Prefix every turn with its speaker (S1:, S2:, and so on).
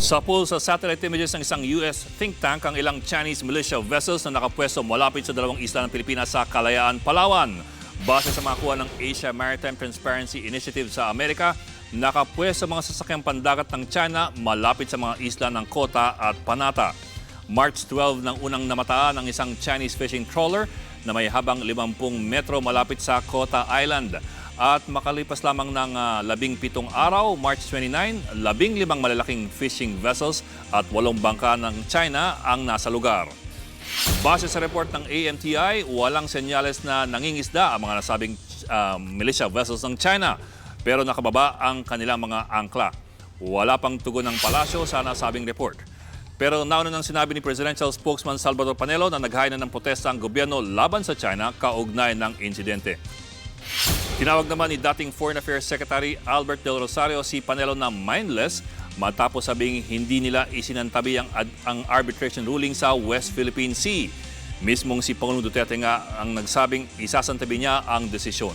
S1: Sa pool sa satellite images ng isang US think tank ang ilang Chinese militia vessels na nakapwesto malapit sa dalawang isla ng Pilipinas sa Kalayaan, Palawan. Base sa mga kuha ng Asia Maritime Transparency Initiative sa Amerika, nakapwesto mga sasakyang pandagat ng China malapit sa mga isla ng Kota at Panata. March 12 nang unang namataan ang isang Chinese fishing trawler na may habang 50 metro malapit sa Kota Island. At makalipas lamang ng 17 araw, March 29, 15 malalaking fishing vessels at 8 bangka ng China ang nasa lugar. Base sa report ng AMTI, walang senyales na nangingisda ang mga nasabing militia vessels ng China, pero nakababa ang kanilang mga angkla. Wala pang tugon ng palasyo sa nasabing report. Pero nauna nang sinabi ni Presidential Spokesman Salvador Panelo na naghain na ng protesta ang gobyerno laban sa China kaugnay ng insidente. Tinawag naman ni dating Foreign Affairs Secretary Albert Del Rosario si Panelo na mindless matapos sabing hindi nila isinantabi ang arbitration ruling sa West Philippine Sea. Mismong si Pangulong Duterte nga ang nagsabing isasantabi niya ang desisyon.